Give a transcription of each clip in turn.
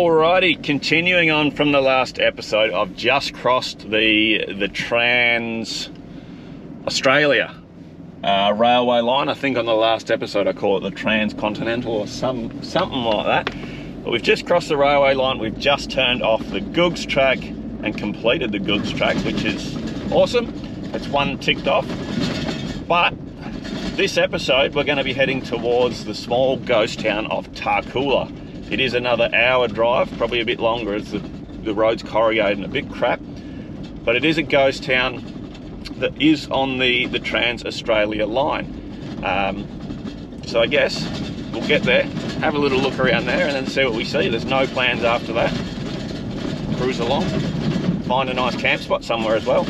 Alrighty, continuing on from the last episode, I've just crossed the Trans Australia railway line. I think on the last episode I call it the Transcontinental or something like that. But we've just crossed the railway line. We've just turned off the goods track and completed the goods track, which is awesome. It's one ticked off. But this episode we're going to be heading towards the small ghost town of Tarcoola. It is another hour drive, probably a bit longer as the road's corrugated and a bit crap. But it is a ghost town that is on the Trans-Australia line. So I guess we'll get there, have a little look around there and then see what we see. There's no plans after that. Cruise along, find a nice camp spot somewhere as well.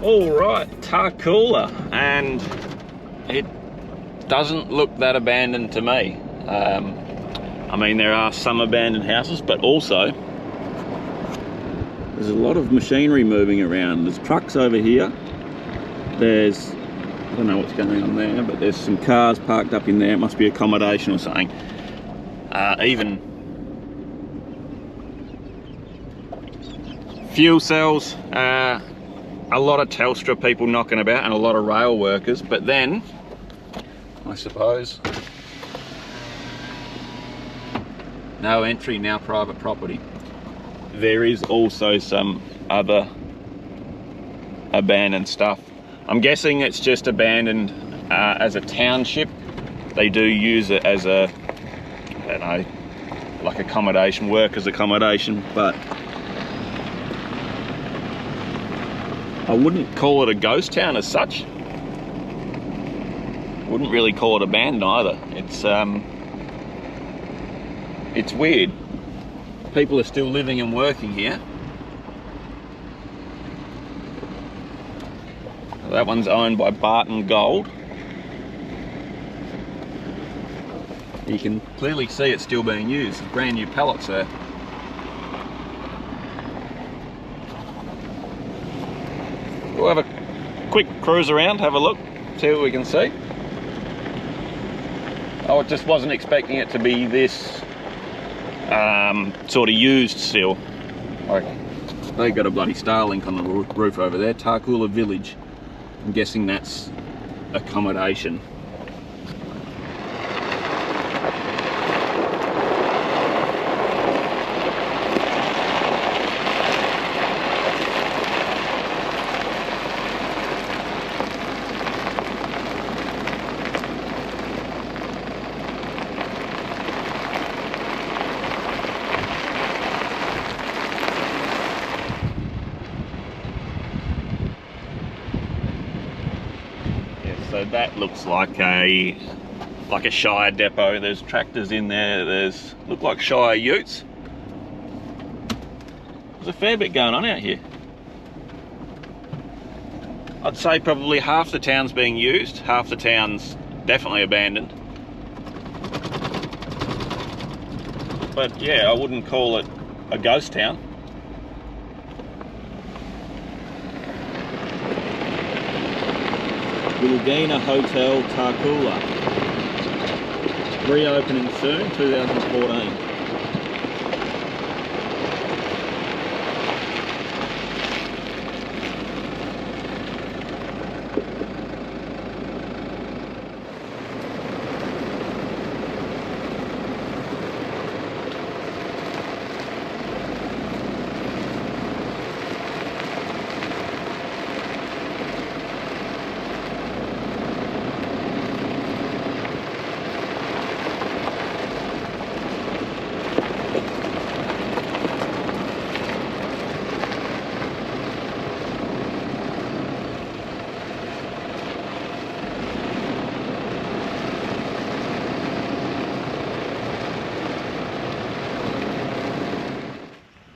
Alright, Tarcoola, and it doesn't look that abandoned to me. I mean, there are some abandoned houses, but also there's a lot of machinery moving around. There's trucks over here. There's, I don't know what's going on there, but there's some cars parked up in there. It must be accommodation or something. Even fuel cells. A lot of Telstra people knocking about and a lot of rail workers, but then I suppose no entry, now private property. There is also some other abandoned stuff. I'm guessing it's just abandoned as a township. They do use it as a, I don't know, like accommodation, workers accommodation, but I wouldn't call it a ghost town as such. Wouldn't really call it abandoned either. It's weird. People are still living and working here. That one's owned by Barton Gold. You can clearly see it's still being used. Brand new pallets there. We'll have a quick cruise around, have a look, see what we can see. I just wasn't expecting it to be this sort of used still. They got a bloody Starlink on the roof over there, Tarcoola Village. I'm guessing that's accommodation. So that looks like a Shire depot. There's tractors in there. There's look like Shire utes. There's a fair bit going on out here. I'd say probably half the town's being used, half the town's definitely abandoned. but yeah, I wouldn't call it a ghost town. Wilgina Hotel, Tarcoola. Reopening soon, 2014.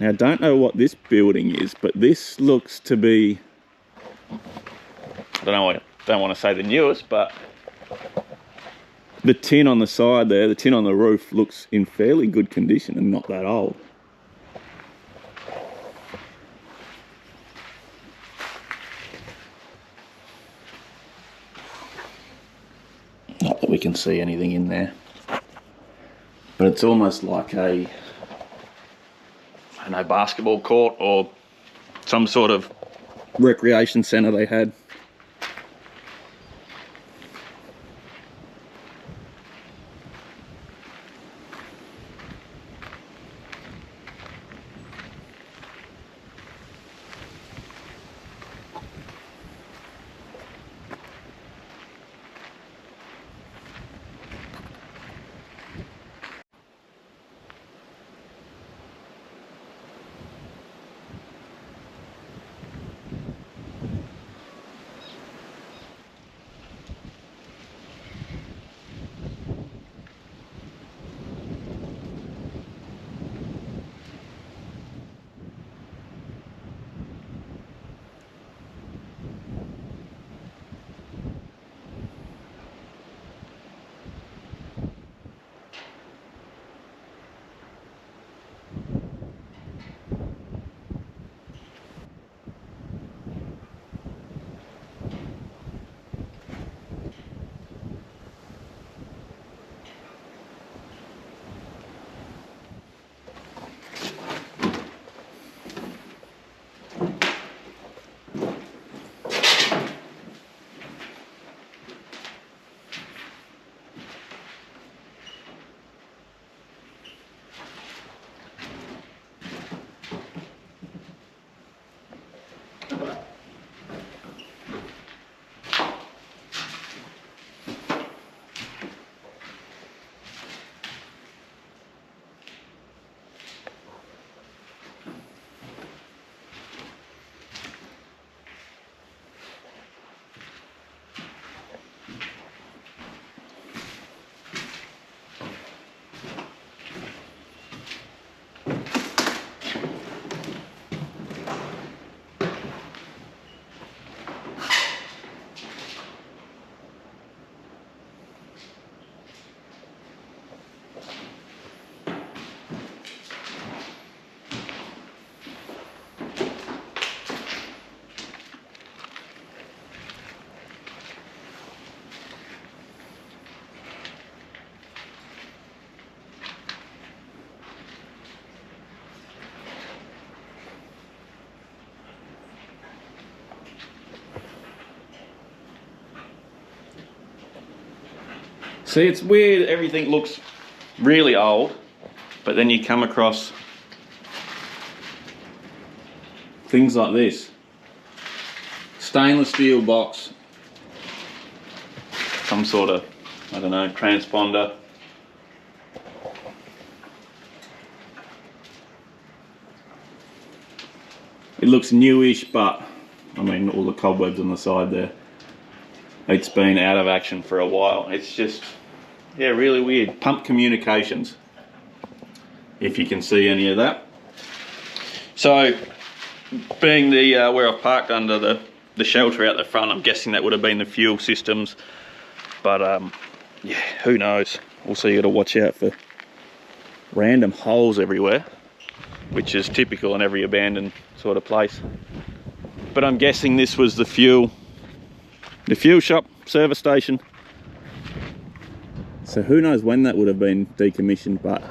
Now, I don't know what this building is, but this looks to be, I don't want to say the newest, but the tin on the side there, the tin on the roof, looks in fairly good condition and not that old. Not that we can see anything in there, but it's almost like a, I don't know, basketball court or some sort of recreation centre they had. See, it's weird, everything looks really old, but then you come across things like this. Stainless steel box, some sort of, I don't know, transponder. It looks newish, but I mean, all the cobwebs on the side there. It's been out of action for a while. It's just, yeah, really weird. Pump communications, if you can see any of that. So, being the where I've parked under the shelter out the front, I'm guessing that would have been the fuel systems. But yeah, who knows? Also, you got to watch out for random holes everywhere, which is typical in every abandoned sort of place. But I'm guessing this was the fuel shop, service station. So who knows when that would have been decommissioned, but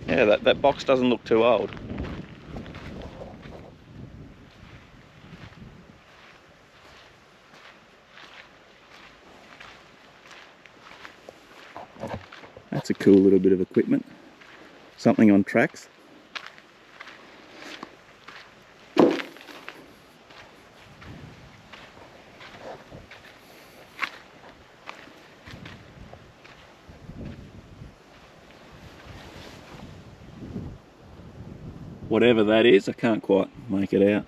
yeah, that box doesn't look too old. That's a cool little bit of equipment. Something on tracks. Whatever that is, I can't quite make it out.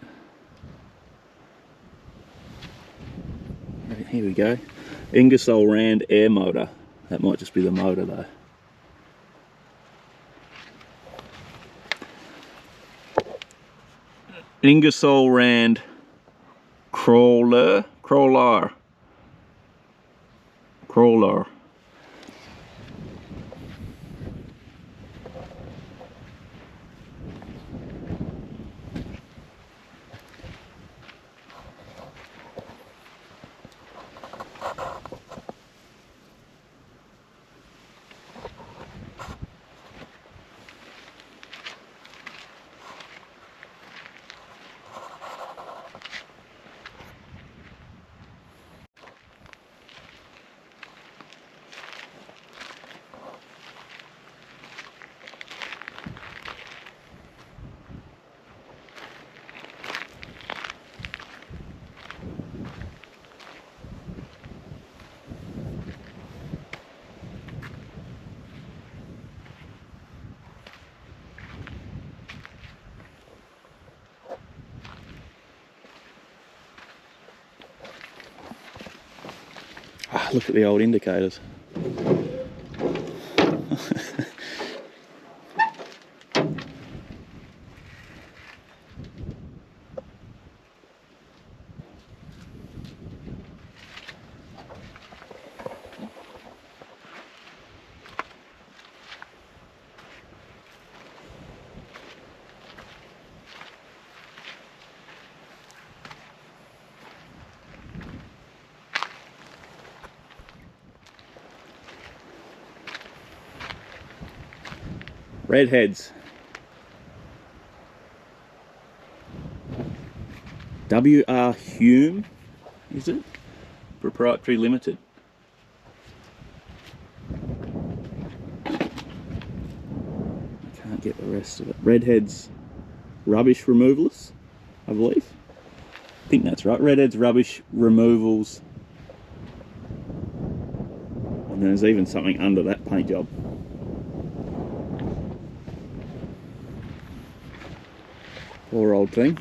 Here we go. Ingersoll Rand air motor. That might just be the motor though. Ingersoll Rand crawler. Ah, look at the old indicators. Redheads. W.R. Hume, is it? Proprietary Limited. I can't get the rest of it. Redheads Rubbish Removals, I believe. I think that's right. Redheads Rubbish Removals. And there's even something under that paint job. Poor old thing.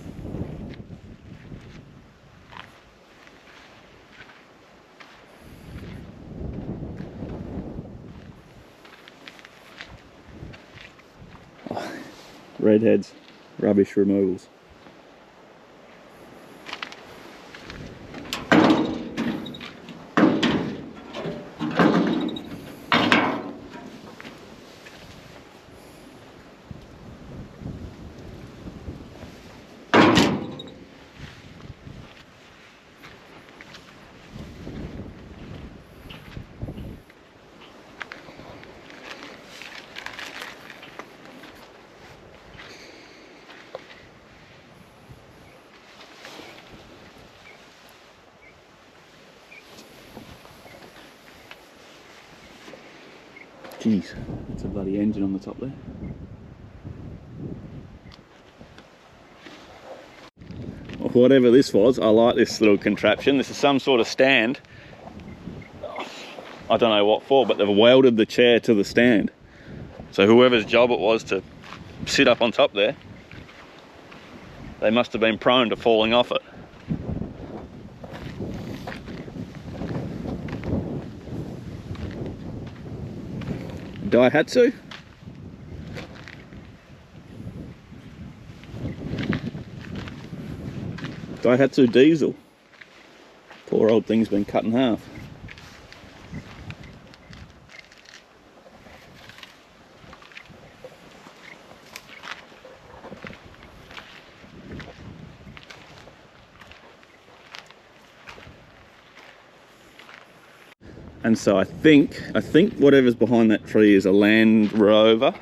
Oh, Redheads Rubbish Removals. Jeez, that's a bloody engine on the top there. Whatever this was, I like this little contraption. This is some sort of stand. I don't know what for, but they've welded the chair to the stand. So whoever's job it was to sit up on top there, they must have been prone to falling off it. Daihatsu. Daihatsu diesel. Poor old thing's been cut in half. And so I think whatever's behind that tree is a Land Rover.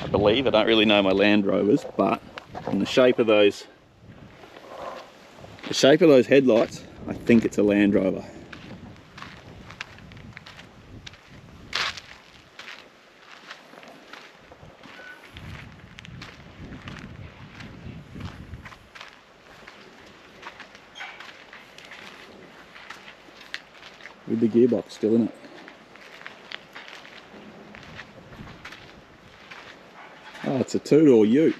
I believe. I don't really know my Land Rovers, but in the shape of those headlights, I think it's a Land Rover. With the gearbox still in it. Oh, it's a two-door ute.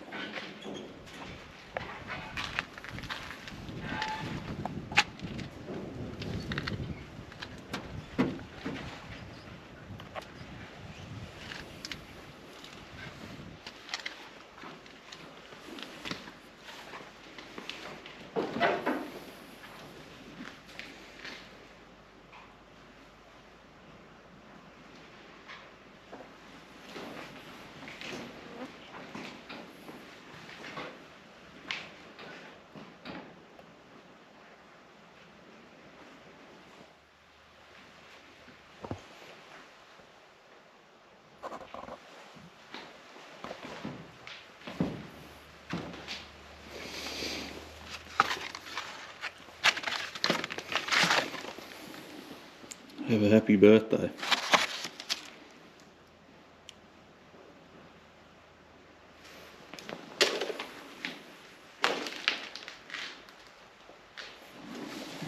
Have a happy birthday.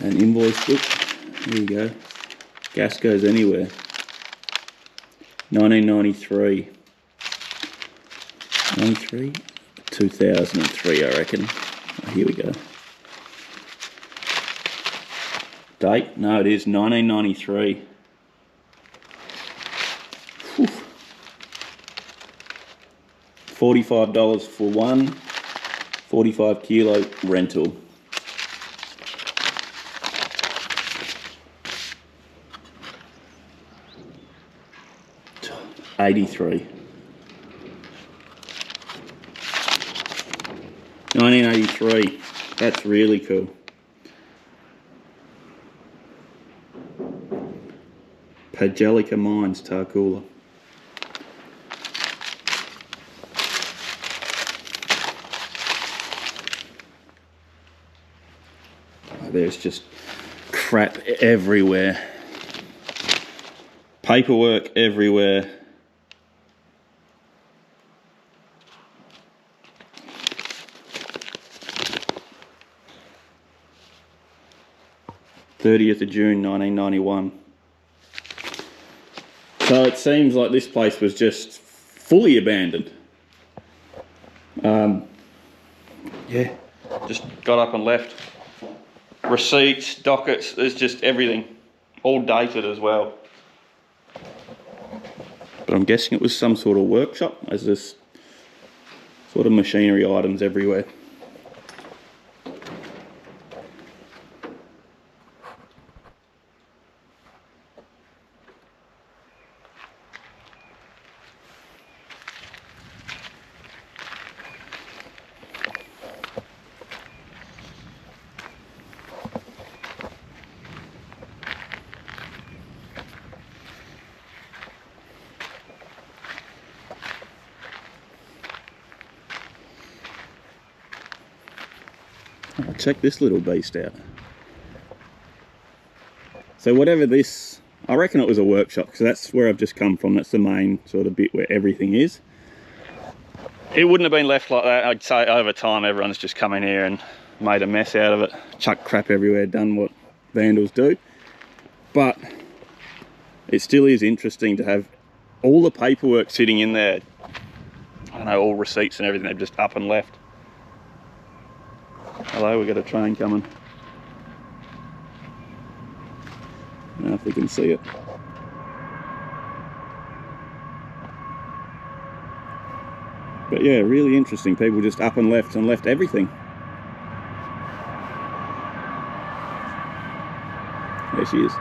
An invoice book. There you go. Gas goes anywhere. 1993. 93? 2003, I reckon. Oh, here we go. Date? No, it is 1993. Whew. $45 for one 45 kilo rental. $83. 1983. That's really cool. Pagelica Mines, Tarcoola. Oh, there's just crap everywhere. Paperwork everywhere. '30th of June 1991. So it seems like this place was just fully abandoned. Yeah, just got up and left. Receipts, dockets, there's just everything. All dated as well. But I'm guessing it was some sort of workshop, as there's sort of machinery items everywhere. Oh, check this little beast out. So whatever this, I reckon it was a workshop, because that's where I've just come from. That's the main sort of bit where everything is. It wouldn't have been left like that. I'd say over time everyone's just come in here and made a mess out of it, chucked crap everywhere, done what vandals do. But it still is interesting to have all the paperwork sitting in there. I don't know, all receipts and everything, they've just up and left. Hello, we've got a train coming. I don't know if we can see it. But yeah, really interesting. People just up and left everything. There she is.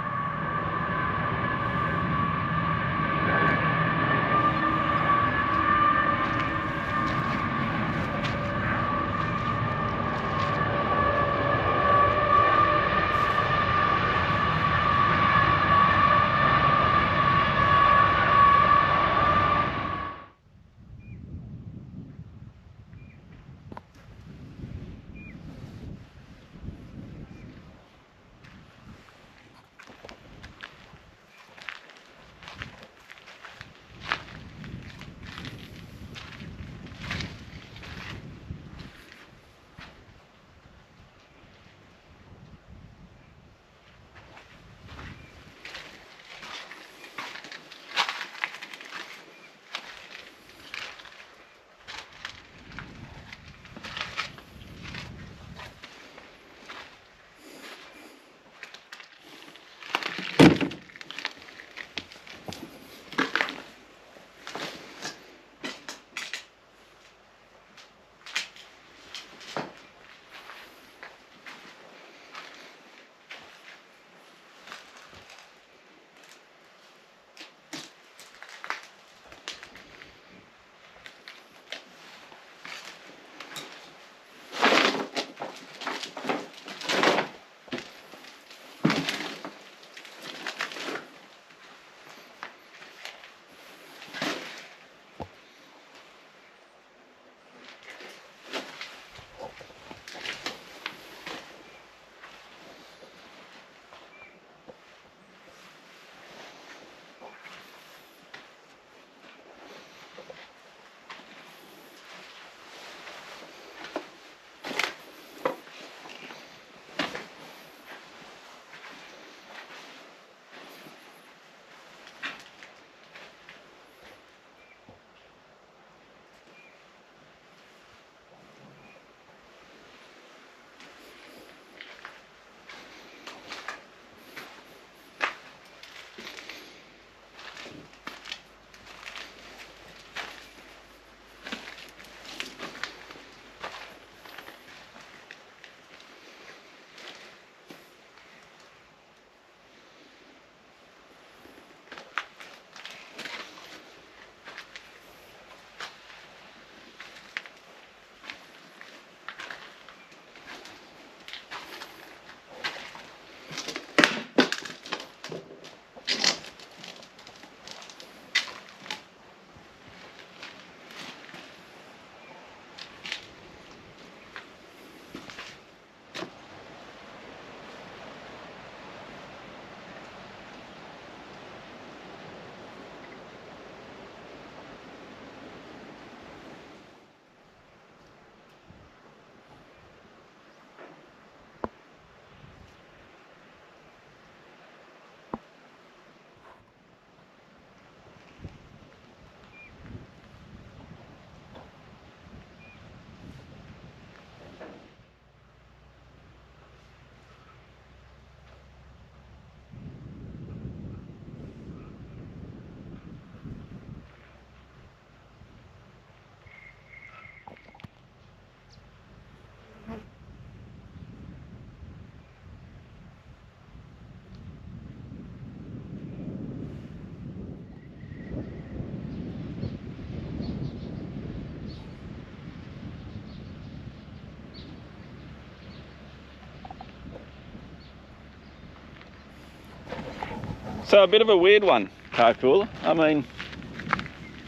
So a bit of a weird one, Tarcoola. I mean,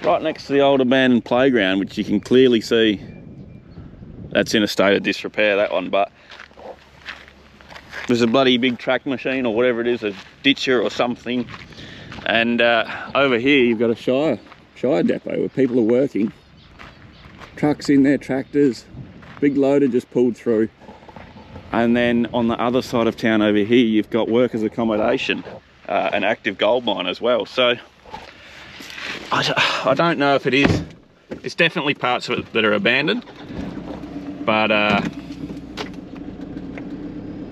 right next to the old abandoned playground, which you can clearly see that's in a state of disrepair, that one, but there's a bloody big track machine or whatever it is, a ditcher or something. And over here you've got a Shire depot where people are working. Trucks in there, tractors, big loader just pulled through. And then on the other side of town over here, you've got workers' accommodation, an active gold mine as well. So I don't know if it is. It's definitely parts of it that are abandoned, but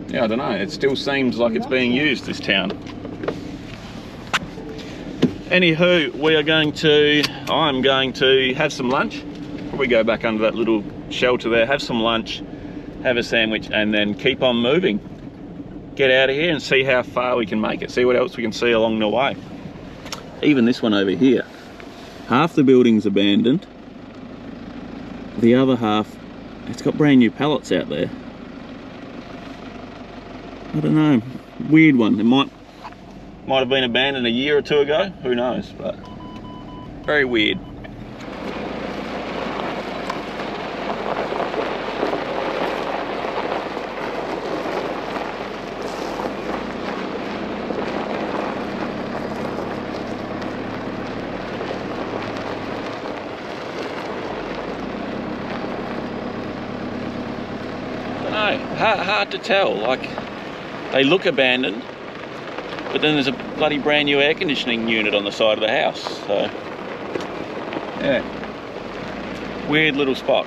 yeah, I don't know. It still seems like it's being used, this town. Anywho, I'm going to have some lunch. Probably go back under that little shelter there, have some lunch, have a sandwich, and then keep on moving. Get out of here and see how far we can make it. See what else we can see along the way. Even this one over here. Half the building's abandoned. The other half, it's got brand new pallets out there. I don't know, weird one. It might have been abandoned a year or two ago, who knows, but very weird. I don't know, hard to tell. Like, they look abandoned, but then there's a bloody brand new air conditioning unit on the side of the house. So, yeah, weird little spot.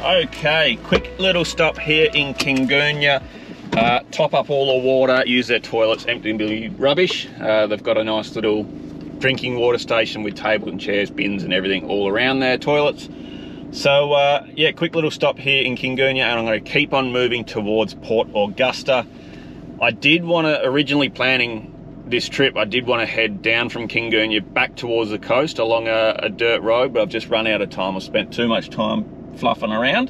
Okay, quick little stop here in Kingunya. Top up all the water, use their toilets, empty the rubbish. They've got a nice little drinking water station with tables and chairs, bins and everything all around their toilets. So yeah, quick little stop here in Kingunya, and I'm going to keep on moving towards Port Augusta. I did want to, originally planning this trip, I did want to head down from Kingunya back towards the coast along a dirt road, but I've just run out of time. I've spent too much time fluffing around,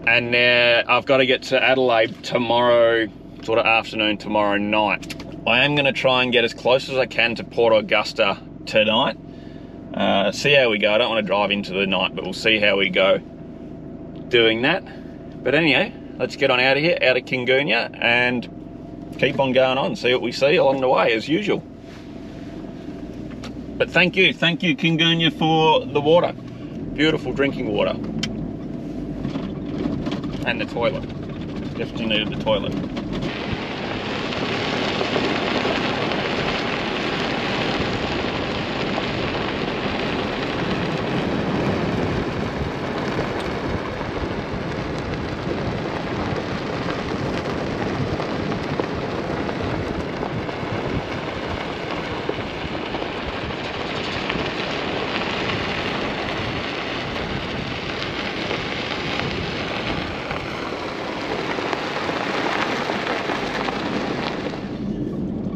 and now I've got to get to Adelaide tomorrow, sort of afternoon, tomorrow night. I am going to try and get as close as I can to Port Augusta tonight. See how we go. I don't want to drive into the night, but we'll see how we go doing that. But anyhow, let's get on out of here, out of Kingunya, and keep on going on, see what we see along the way, as usual. But thank you Kingunya for the water. Beautiful drinking water. And the toilet. Definitely needed the toilet.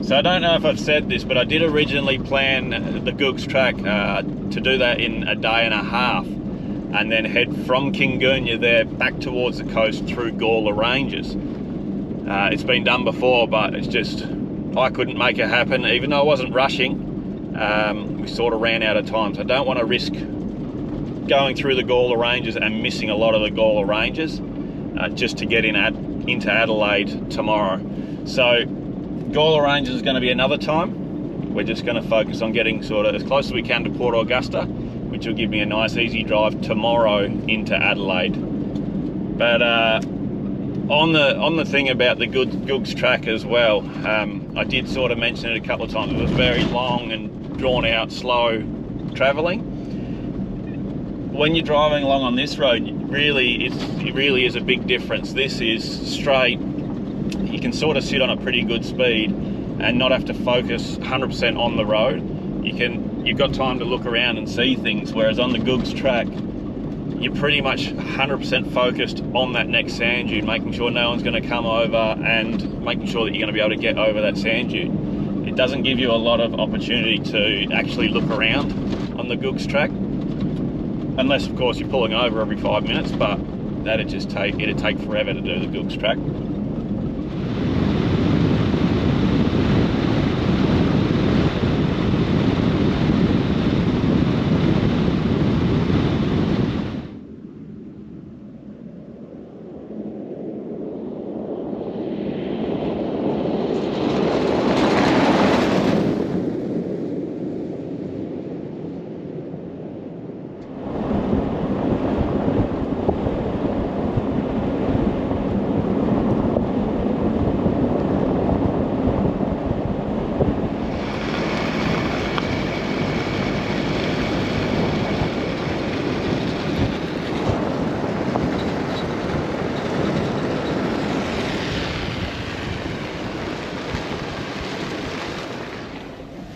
So I don't know if I've said this, but I did originally plan the Googs track to do that in a day and a half, and then head from Kingunya there back towards the coast through Gawler Ranges. It's been done before, but it's just, I couldn't make it happen, even though I wasn't rushing. We sort of ran out of time, so I don't want to risk going through the Gawler Ranges and missing a lot of the Gawler Ranges just to get into Adelaide tomorrow. So Gawler Ranges is going to be another time. We're just going to focus on getting sort of as close as we can to Port Augusta, which will give me a nice easy drive tomorrow into Adelaide. But on the thing about the Googs track as well, I did sort of mention it a couple of times. It was very long and drawn out, slow travelling. When you're driving along on this road, it really is a big difference. This is straight. You can sort of sit on a pretty good speed and not have to focus 100% on the road. You've got time to look around and see things, whereas on the Googs track, you're pretty much 100% focused on that next sand dune, making sure no one's going to come over and making sure that you're going to be able to get over that sand dune. It doesn't give you a lot of opportunity to actually look around on the Googs track, unless of course you're pulling over every 5 minutes, but it'd take forever to do the Googs track.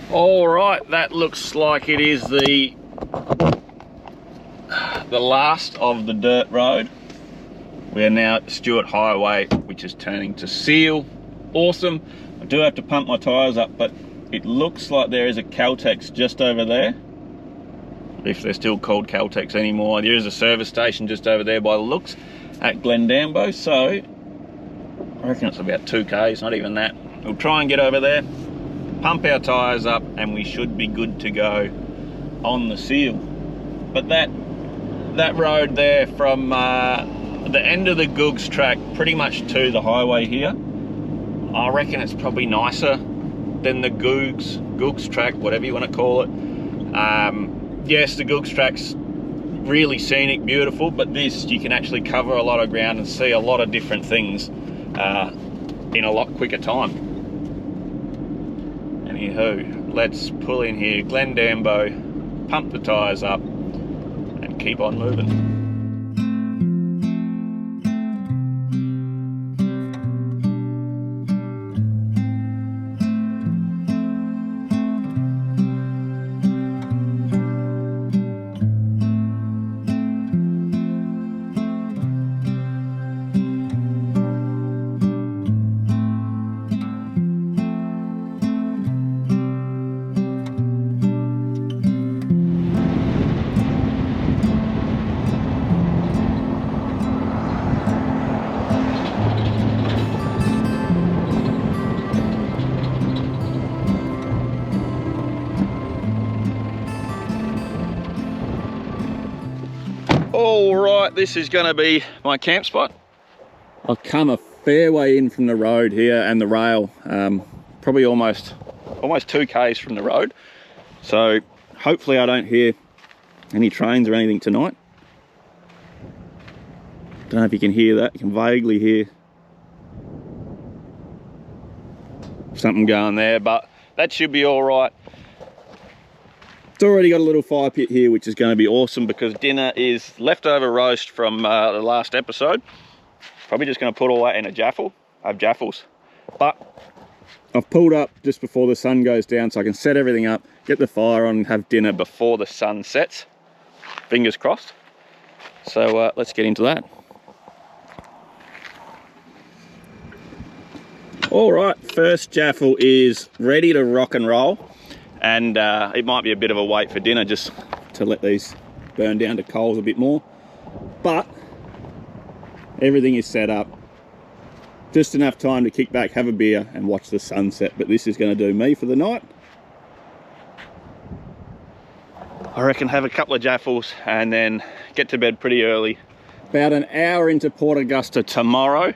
All right, that looks like it is the last of the dirt road. We are now at Stewart Highway, which is turning to Seal. Awesome. I do have to pump my tyres up, but it looks like there is a Caltex just over there. If they're still called Caltex anymore. There is a service station just over there by the looks at Glendambo, so I reckon it's about 2 k's, not even that. We'll try and get over there, pump our tyres up, and we should be good to go on the Seal. But that road there from the end of the Googs track pretty much to the highway here, I reckon it's probably nicer than the Googs track, whatever you want to call it. Yes, the Googs track's really scenic, beautiful, but this, you can actually cover a lot of ground and see a lot of different things in a lot quicker time. Anywho, let's pull in here, Glendambo, pump the tyres up, and keep on moving. All right, this is going to be my camp spot. I've come a fair way in from the road here and the rail, probably almost 2 k's from the road. So hopefully I don't hear any trains or anything tonight. Don't know if you can hear that. You can vaguely hear something going there, but that should be all right. It's already got a little fire pit here, which is going to be awesome because dinner is leftover roast from the last episode. Probably just going to put all that in a jaffle. I have jaffles, but I've pulled up just before the sun goes down so I can set everything up, get the fire on, and have dinner before the sun sets. Fingers crossed. So let's get into that. All right, first jaffle is ready to rock and roll. And it might be a bit of a wait for dinner just to let these burn down to coals a bit more. But everything is set up. Just enough time to kick back, have a beer and watch the sunset. But this is going to do me for the night. I reckon have a couple of jaffles and then get to bed pretty early. About an hour into Port Augusta tomorrow.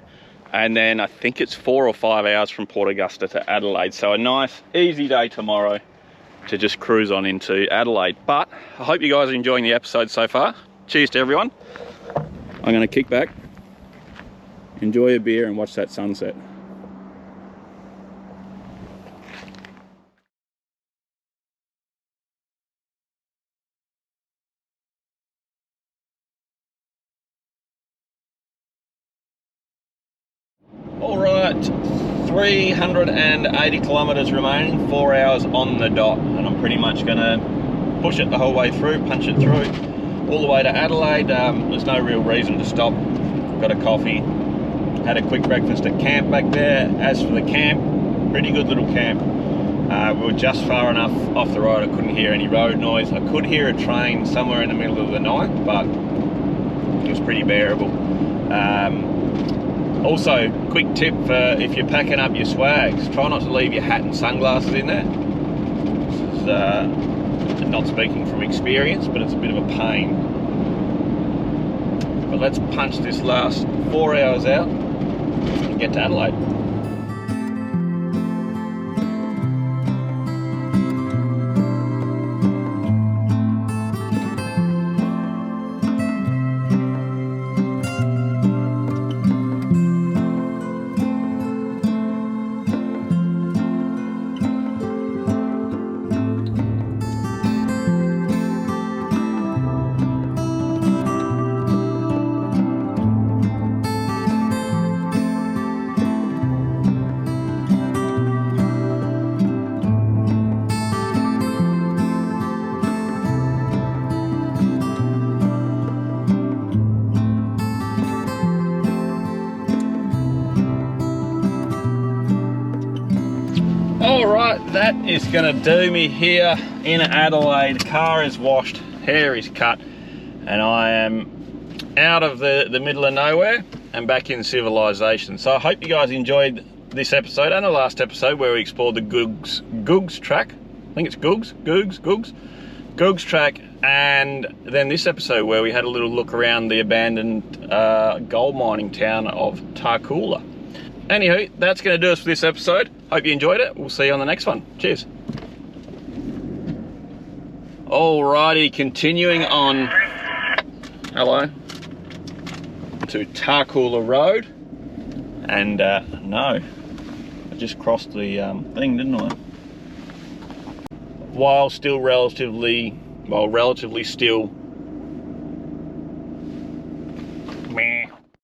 And then I think it's 4 or 5 hours from Port Augusta to Adelaide. So a nice, easy day tomorrow to just cruise on into Adelaide. But I hope you guys are enjoying the episode so far. Cheers to everyone. I'm going to kick back, enjoy a beer and watch that sunset. All right, 380 kilometers remaining, 4 hours on the dot, and I'm pretty much gonna push it the whole way through, punch it through all the way to Adelaide. There's no real reason to stop. Got a coffee, had a quick breakfast at camp back there. As for the camp, pretty good little camp. We were just far enough off the road I couldn't hear any road noise. I could hear a train somewhere in the middle of the night, but it was pretty bearable. Also, quick tip for if you're packing up your swags, try not to leave your hat and sunglasses in there. This is, not speaking from experience, but it's a bit of a pain. But let's punch this last 4 hours out and get to Adelaide. Alright, that is going to do me here in Adelaide. Car is washed, hair is cut, and I am out of the middle of nowhere and back in civilization. So I hope you guys enjoyed this episode and the last episode where we explored the Googs track. I think it's Googs track, and then this episode where we had a little look around the abandoned gold mining town of Tarcoola. Anywho, that's going to do us for this episode. Hope you enjoyed it. We'll see you on the next one. Cheers. Alrighty, continuing on. Hello. To Tarcoola Road. And no, I just crossed the thing, didn't I? While still relatively still,